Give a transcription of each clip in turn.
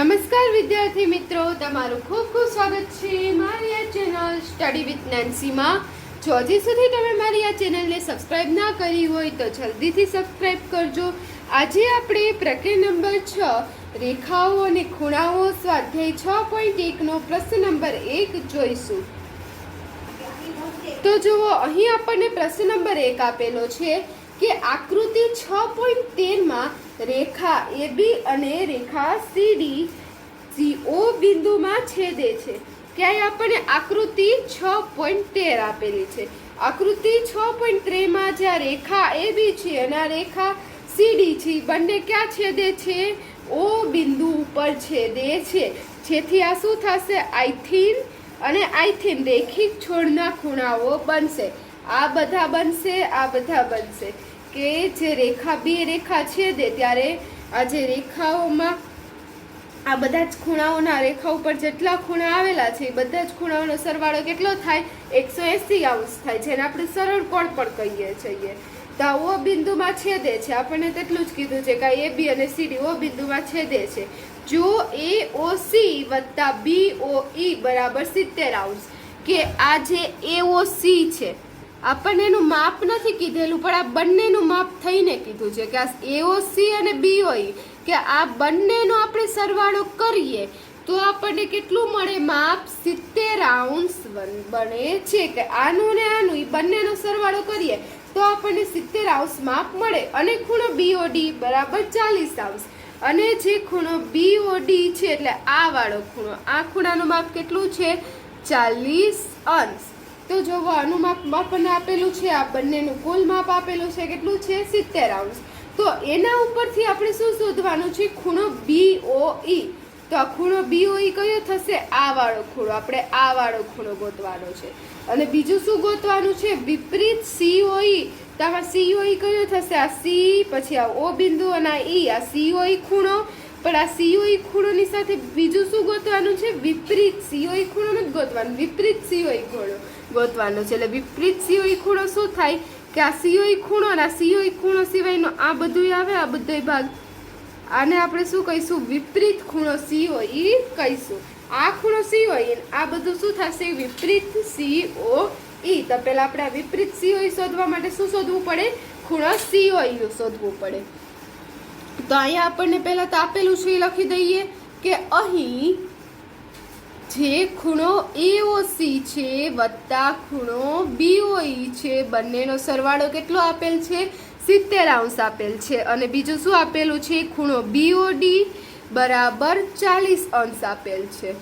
નમસ્કાર વિદ્યાર્થી મિત્રો, તમારું ખૂબ ખૂબ સ્વાગત છે મારી આ ચેનલ સ્ટડી વિથ નેન્સીમાં. જો હજી સુધી તમે મારી આ ચેનલને સબસ્ક્રાઇબ ના કરી હોય તો જલ્દીથી સબસ્ક્રાઇબ કરજો. આજે આપણે પ્રકરણ નંબર 6 રેખાઓ અને ખૂણાઓ સ્વાધ્યાય 6.1 નો પ્રશ્ન નંબર 1 જોઈશું. તો જુઓ, અહીં આપણને પ્રશ્ન નંબર 1 આપેલો છે કે આકૃતિ 6.13 માં રેખા AB અને રેખા CD CO બિંદુમાં છેદે છે. ક્યાંય આપણને આકૃતિ 6.13 આપેલી છે. આકૃતિ 6.13 માં જ્યાં રેખા AB છે અને આ રેખા CD છે, બંને ક્યાં છેદે છે? O બિંદુ ઉપર છેદે છે. જેથી આ શું થશે? આઇથીન અને આઇથીન રેખિક છોડના ખૂણાઓ બનશે. આ બધા બનશે, આ બધા બનશે. કે જે રેખા બે રેખા છેદે ત્યારે આ જે રેખાઓમાં આ બધા જ ખૂણાઓના રેખા ઉપર જેટલા ખૂણા આવેલા છે એ બધા જ ખૂણાઓનો સરવાળો કેટલો થાય? 180 અંશ થાય, જેને આપણે સરળ કોણ પણ કહીએ છીએ. તો O બિંદુમાં છેદે છે, આપણને તેટલું જ કીધું છે કે AB અને CD O બિંદુમાં છેદે છે. જો AOC વત્તા BOE બરાબર 70 અંશ, કે આ જે AOC છે આપણને એનું માપ નથી કીધેલું, પણ આ બંનેનું માપ થઈને કીધું છે કે આ AOC અને BOE કે આ બંનેનો આપણે સરવાળો કરીએ તો આપણને કેટલું મળે? માપ 70 અંશ બને છે. કે આનું ને આનું એ બંનેનો સરવાળો કરીએ તો આપણને 70 અંશ માપ મળે. અને ખૂણો BOD બરાબર 40 અંશ. અને જે ખૂણો BOD છે એટલે આ વાળો ખૂણો, આ ખૂણાનું માપ કેટલું છે? 40 અંશ. તો જો આનું માપ આપણને આપેલું છે, આ બંનેનું કુલ માપ આપેલું છે, કેટલું છે? 70 અંશ. તો એના ઉપરથી આપણે શું શોધવાનું છે? ખૂણો BOE. તો આ ખૂણો BOE કયો થશે? આ વાળો ખૂણો. આપણે આ વાળો ખૂણો ગોતવાનો છે. અને બીજું શું ગોતવાનું છે? વિપરીત COE. તો આમાં COE કયો થશે? આ C, પછી આ O બિંદુ અને આ E, આ COE ખૂણો. પણ આ COE ખૂણોની સાથે બીજું શું ગોતવાનું છે? વિપરીત COE ખૂણો નથી ગોતવાનું, વિપરીત COE ખૂણો ગોતવાનો છે. એટલે વિપરીત COE ખૂણો શું થાય? કે આ COE ખૂણો અને આ COE ખૂણો સિવાયનો આ બધું આવે, આ બધો ભાગ, આને આપણે શું કહીશું? વિપરીત ખૂણો COE કહીશું. આ ખૂણો COE, આ બધું શું થશે? વિપરીત COE. તો પહેલા આપણે આ વિપરીત COE શોધવા માટે શું શોધવું પડે? ખૂણો COE શોધવું પડે. તો અહીંયા આપણને પહેલા તો આપેલું છે એ લખી દઈએ કે અહીં જે ખૂણો AOC છે વત્તા ખૂણો BOE છે, બંનેનો સરવાળો કેટલો આપેલ છે? 70 અંશ આપેલ છે. અને બીજું શું આપેલું છે? ખૂણો BOD બરાબર 40 અંશ આપેલ છે.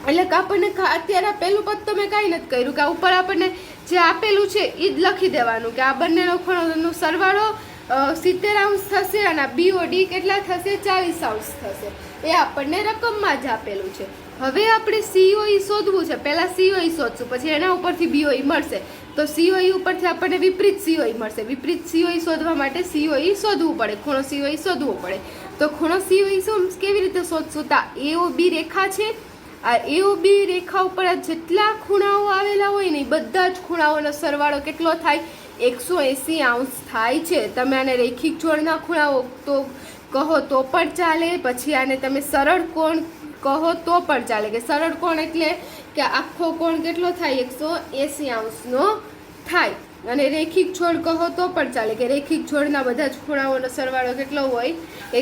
એટલે કે આપણને અત્યારે પહેલું પદ તો મેં કાંઈ નથી કર્યું, કે ઉપર આપણને જે આપેલું છે એ જ લખી દેવાનું કે આ બંનેનો ખૂણોનો સરવાળો 70 અંશ થશે અને BOD કેટલા થશે? 40 અંશ થશે. એ આપણને રકમમાં જ આપેલું છે. હવે આપણે COE શોધવું છે. પહેલા COE શોધશું, પછી એના ઉપરથી BOE મળશે. તો COE ઉપરથી આપણને વિપરીત COE મળશે. વિપરીત COE શોધવા માટે COE શોધવું પડે, ખૂણો COE શોધવું પડે. તો ખૂણો COE શું કેવી રીતે શોધશું? તો AOB રેખા છે, આ AOB રેખા ઉપર જેટલા ખૂણાઓ આવેલા હોય ને એ બધા જ ખૂણાઓનો સરવાળો કેટલો થાય? 180 અંશ થાય છે. તમે આને રેખિક જોડના ખૂણાઓ તો કહો તો પણ ચાલે, પછી આને તમે સરળ કોણ કહો તો પણ ચાલે. કે સરળ કોણ એટલે કે આખો કોણ કેટલો થાય? 180 અંશનો થાય. અને રેખિક છોડ કહો તો પણ ચાલે, કે રેખિક છોડના બધા જ ખૂણાઓનો સરવાળો કેટલો હોય?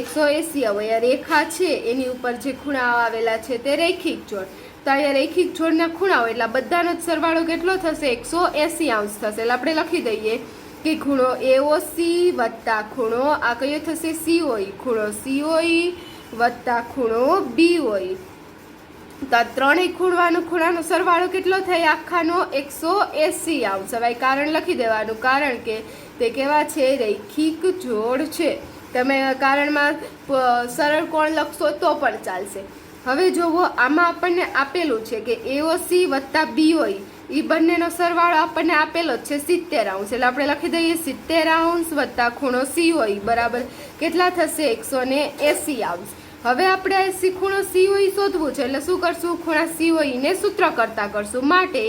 180 હોય. આ રેખા છે એની ઉપર જે ખૂણાઓ આવેલા છે તે રેખિક છોડ. તો અહીંયા રેખિક છોડના ખૂણાઓ એટલે બધાનો જ સરવાળો કેટલો થશે? 180 અંશ થશે. એટલે આપણે લખી દઈએ કે ખૂણો AOC વત્તા ખૂણો આ કયો થશે? COE. ખૂણો COE વત્તા ખૂણો BOE. તો આ ત્રણેય ખૂણાનો સરવાળો કેટલો થાય? આખાનો 180 અંશ. હવે કારણ લખી દેવાનું, કારણ કે તે કેવા છે? રેખિક જોડ છે. તમે કારણમાં સરળ કોણ લખશો તો પણ ચાલશે. હવે જોવો, આમાં આપણને આપેલું છે કે AOC વત્તા BOE એ બંનેનો સરવાળો આપણને આપેલો જ છે 70 અંશ. એટલે આપણે લખી દઈએ 70 અંશ વત્તા ખૂણો COE બરાબર કેટલા થશે? 180 અંશ. હવે આપણે ખૂણો COE શોધવું છે. એટલે શું કરશું? ખૂણા COE ને સૂત્ર કરતા કરશું. માટે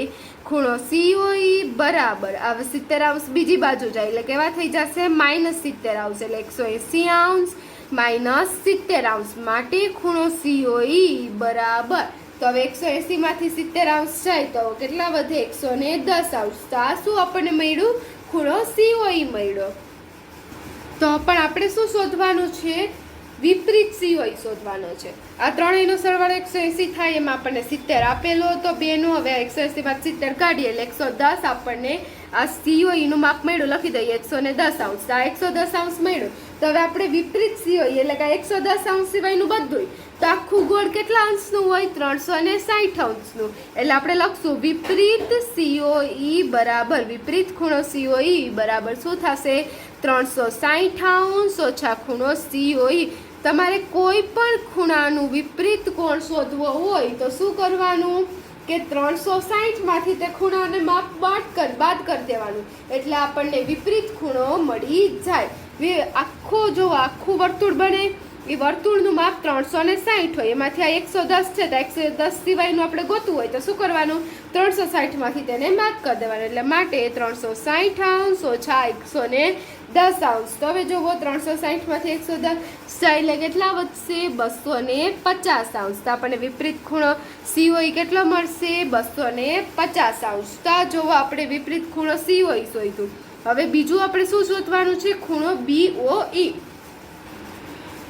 ખૂણો COE બરાબર આ 70 અંશ બીજી બાજુ જાય એટલે કેવા થઈ જશે? -70 અંશ. એટલે 180 અંશ માઇનસ 70 અંશ માટે ખૂણો COE બરાબર, તો હવે 180 માંથી 70 અંશ જાય તો કેટલા વધે 110 અંશ. તો આ શું આપણને મળ્યું? ખૂણો COE મળ્યો. તો પણ આપણે શું શોધવાનું છે? વિપરીત COE શોધવાનો છે. આ ત્રણેયનો સરવાળો 180 થાય, એમાં આપણને 70 આપેલો હતો બેનો. હવે 180 માં 70 કાઢીએ એટલે 110 આપણને આ COE નું માપ મળ્યું. લખી દઈએ 110 અંશ. આ 110 અંશ મળ્યું. તો હવે આપણે વિપરીત COE એટલે કે 110 અંશ સિવાયનું બધું, તો આખું ગોળ કેટલા અંશનું હોય? 360 અંશનું. એટલે આપણે લખશું વિપરીત COE બરાબર, વિપરીત ખૂણો COE બરાબર શું થશે? 360 અંશ ઓછા ખૂણો COE. તમારે કોઈ પણ ખૂણાનું વિપરીત કોણ શોધવો હોય તો શું કરવાનું કે 360 માંથી તે ખૂણાને માપ બાદ કરી દેવાનું, એટલે આપણને વિપરીત ખૂણો મળી જાય. આખું વર્તુળ બને, એ વર્તુળનું માપ 360 હોય, એમાંથી આ 110 છે તો 110 સિવાયનું આપણે ગોતવું હોય તો શું કરવાનું? 360 માંથી તેને માપ કરી દેવાનું. એટલે માટે 360 અંશ ઓછા 110 અંશ. તો હવે જુઓ 360 માંથી 110 જાય એટલે કેટલા વધશે? 250 અંશ. તો આપણને વિપરીત ખૂણો COE કેટલો મળશે? 250 અંશ. તો જુઓ આપણે વિપરીત ખૂણો COE શોધ્યું. હવે બીજું આપણે શું શોધવાનું છે? ખૂણો BOE.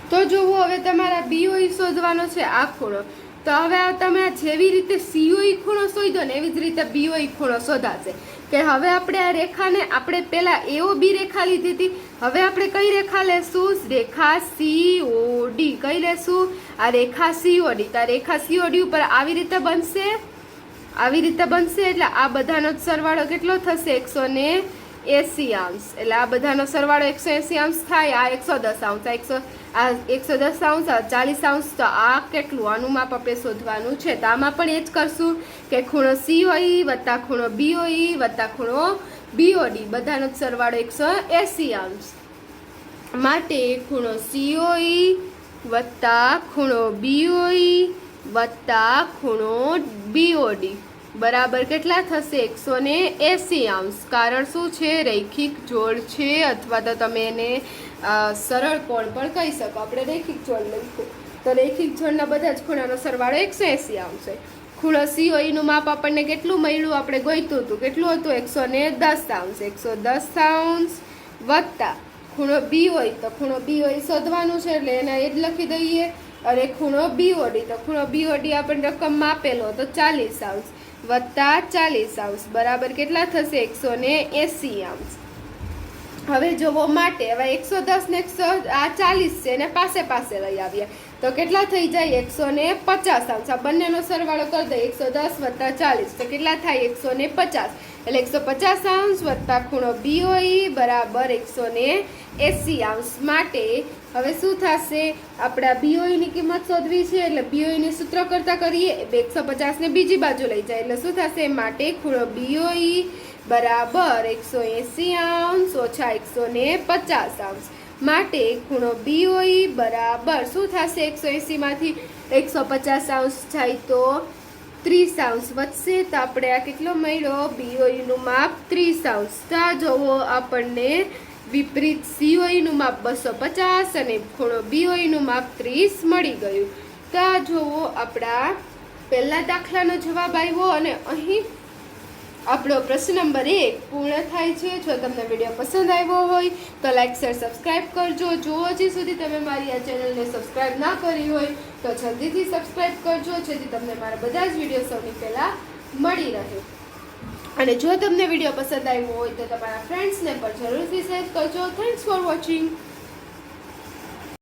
તો જુઓ હવે તમારા BOE શોધવાનો છે આ ખૂણો. તો હવે તમે જેવી રીતે COE ખૂણો શોધ્યો ને એવી જ રીતે BOE ખૂણો શોધાશે. કે હવે આપણે આ રેખાને આપણે પહેલા AOB રેખા લીધી હતી, હવે આપણે કઈ રેખા લેશું? રેખા COD. કઈ લેશું? આ રેખા COD. તો આ રેખા COD ઉપર આવી રીતે બનશે, આવી રીતે બનશે. એટલે આ બધાનો સરવાળો કેટલો થશે? 180 અંશ. એટલે આ બધાનો સરવાળો 180 અંશ થાય. આ 110 અંશ, આ 110 અંશ, 40 અંશ. તો આ કેટલું? આનું માપ આપણે શોધવાનું છે. તો આમાં પણ એ જ કરશું કે ખૂણો COE વત્તા ખૂણો BOE વત્તા ખૂણો BOD બધાનો સરવાળો 180 અંશ. માટે ખૂણો COE વત્તા ખૂણો BOE વત્તા ખૂણો BOD બરાબર કેટલા થશે? 180 અંશ. કારણ શું છે? રૈખિક જોડ છે, અથવા તો તમે એને સરળ કોણ પણ કહી શકો. આપણે રૈખિક જોડ લઈશું તો રૈખિક જોડના બધા જ ખૂણાનો સરવાળો 180 અંશ છે. ખૂણો COE નું માપ આપણને કેટલું મળ્યું? આપણે ગોઈતું હતું. કેટલું હતું? 110 અંશ. 110 અંશ વત્તા ખૂણો BOE. તો ખૂણો BOE શોધવાનું છે એટલે એને એ જ લખી દઈએ. અને ખૂણો BOD, તો ખૂણો BOD આપણને રકમમાં આપેલો તો 40 અંશ વત્તા 40 અંશ બરાબર કેટલા થશે? 180 અંશ. હવે જોવો માટે હવે 110 ને 40 છે ને પાસે પાસે લઈ આવીએ તો કેટલા થઈ જાય? 150 અંશ. આ બંનેનો સરવાળો કરી દઈએ. 110 વત્તા 40 તો કેટલા થાય? 150. એટલે 150 અંશ વત્તા ખૂણો BOE બરાબર 180 અંશ. માટે હવે શું થશે? આપણા BOE ની કિંમત શોધવી છે એટલે BOE ની સૂત્ર કરતા કરીએ. 150 ને બીજી બાજુ લઈ જાય એટલે શું થશે? માટે ખૂણો BOE બરાબર 180 અંશ ઓછા 150 અંશ. માટે ખૂણો BOE બરાબર શું થશે? 180 માંથી 150 અંશ જાય તો 30 અંશ વધશે. તો આપણે આ કેટલો મળ્યો? BOE નું માપ 30 અંશ. તો જોવો આપણને વિપરીત COE નું માપ 250 અને ખૂણો BOE નું માપ 30 મળી ગયું. તો જોવો આપણા પહેલા દાખલાનો જવાબ આવ્યો અને અહીં આપણો પ્રશ્ન નંબર 1 પૂર્ણ થાય છે. જો તમને વિડીયો પસંદ આવ્યો હોય તો લાઈક શેર સબસ્ક્રાઈબ કરજો. જો હજી સુધી તમે મારી આ ચેનલને સબસ્ક્રાઈબ ના કરી હોય તો જલ્દીથી સબસ્ક્રાઈબ કરજો, જેથી તમને મારા બધા જ વિડીયો સૌથી પહેલાં મળી રહે. અને જો તમને વિડીયો પસંદ આવ્યો હોય તો તમારા ફ્રેન્ડ્સને પણ જરૂરથી શેર કરજો. Thanks for watching.